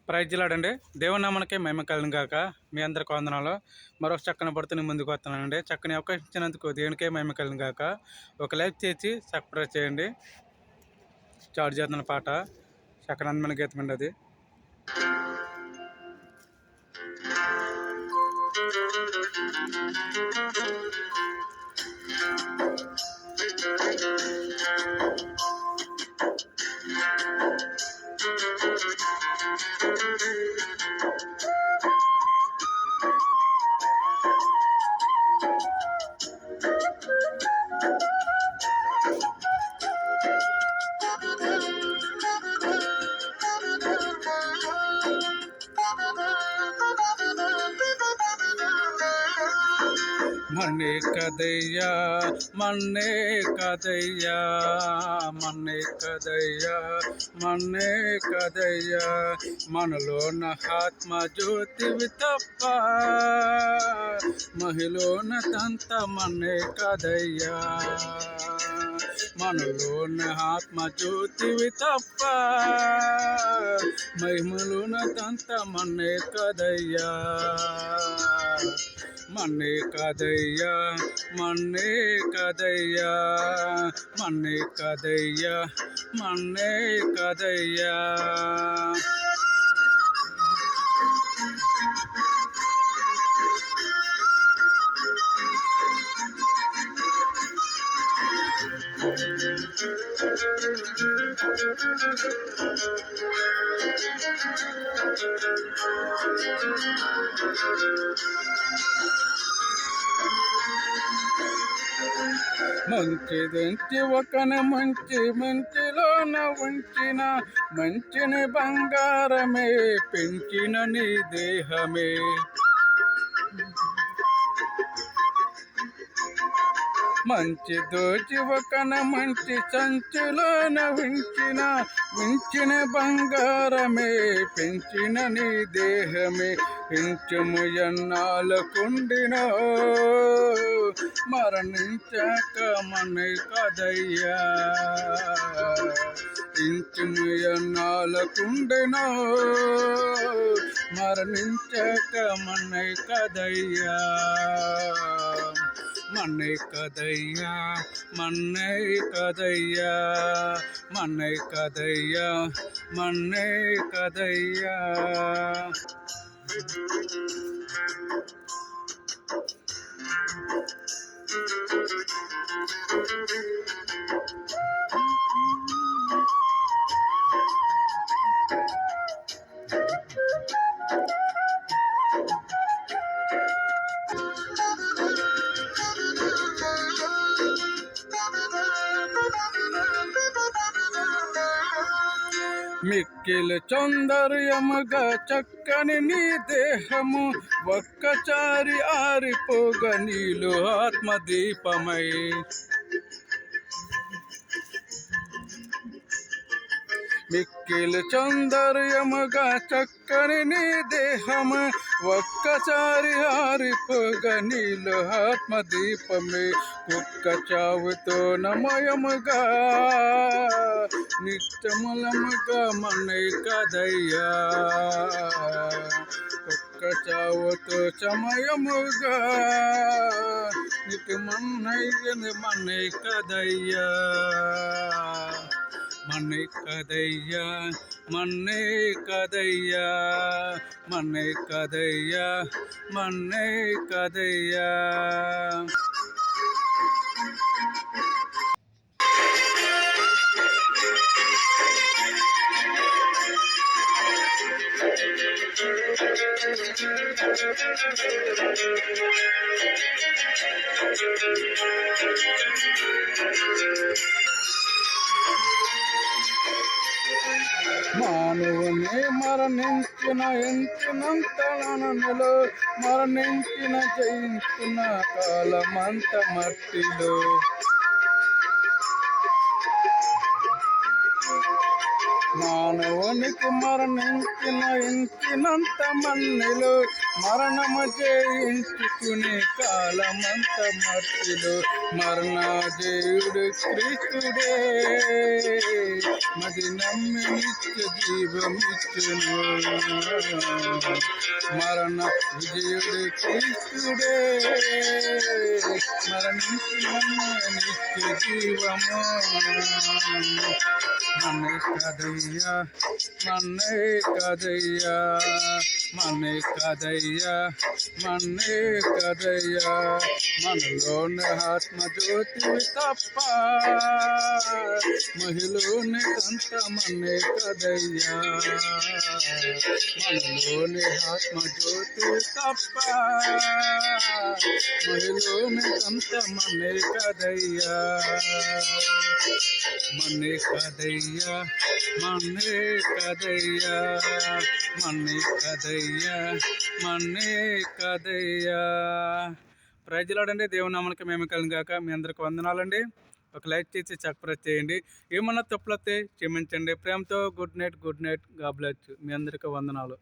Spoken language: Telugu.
ప్రైజ్లాడండి. దేవుని నామానికే మహిమ కలుగును గాక. మీ అందరికి వందనాలు. మరొక చక్కని పడుతూ నేను ముందుకు వస్తున్నానండి. చక్కని అవకాశం ఇచ్చినందుకు దేవునికే మహిమ కలుగును గాక. ఒక లైక్ చేసి సబ్స్క్రైబ్ చేయండి. స్టార్ట్ చేస్తున్న పాట చక్కని అందమైన గీతం అండి అది. మన్నే కదయ్యా మన్నే కదయ్యా మన్నే కదయ్యా మన్నే కదయ్యా మనలోన ఆత్మ జ్యోతివి తప్ప మహిళన తంత మన్నే కదయ్యా మనలోన ఆత్మ జ్యోతివి తప్ప మహిమలోన తంత మన్నే కదయ్యా మన్నే కదయ్యా మన్నే కదయ్యా మన్నే కదయ్యా మన్నే కదయ్యా మంచిదంచి ఒకన మంచిలోన ఉంచిన మంచిని బంగారమే పెంచిన నీ దేహమే మంచి దోచి ఒకన మంచి సంచులోన ఉంచిన బంగారమే పెంచిన నీ దేహమే ఇంచుము ఎన్నాళ్ళకుండినో మరణించాక మన్నే కదయ్యా ఇంచుము ఎన్నాళ్ళకుండినో మరణించాక మన్నే కదయ్యా మన్నే కదయ్యా మన్నే కదయ్యా మన్నే కదయ్యా మన్నే కదయ్యా మిక్కిలి సౌందర్యముగా చక్కని నీ దేహము ఒక్కసారి ఆరిపోగా నీలో ఆత్మదీపమై మిక్కిలి సౌందర్యముగా చక్కని నీ దేహము ఒక్కసారి ఆరిపోగా నీలో ఆత్మదీపమే కుక్క చావుతో నమయముగా నిత్యములముగా మన్నే కదయ్యా కుక్క చావుతో సమయముగా నిత్యమన్నయ్యని మన్నే కదయ్యా మన్నే కదయ్యా మన్నే కదయ్యా మన్నే కదయ్యా మన్నే కదయ్యా మానవుని మరణించిన ఎంచినంతలో మరణించిన జయించిన కాలమంత మట్టిలో మానవునికి మరణించిన ఎంచినంత మన్నిలో మరణము జయించుకునే కాలమంత మట్టిలో మరణాజయుడు క్రీస్తుడే మది నమ్మి నిత్య జీవమిచ్చును. మరణ విజయుడు క్రీస్తుడే మరణించి నిత్య జీవము. మన్నే కదయ్యా మన్నే కదయ్యా మన్నే కదయ్యా మన్నే కదయ్యా మనలోని ఆత్మజ్యోతివి తప్ప మహిళలోని అంత మన్నే కదయ్యా మనలోని ఆత్మజ్యోతివి తప్ప మహిళలోని అంత మన్నే కదయ్యా మన్నే కదయ్యా మన్నే కదయ్యా మన్నే కదయ్యా మన్నే కదయ్యా. ప్రజలాడండి దేవుని నామానికి మేము కలిగాక మీ అందరికి వందనాలండి. ఒక లైక్ చేసి సబ్స్క్రైబ్ చేయండి. ఏమన్నా తప్పులైతే క్షమించండి. ప్రేమతో good night. God bless you. మీ అందరికీ వందనాలు.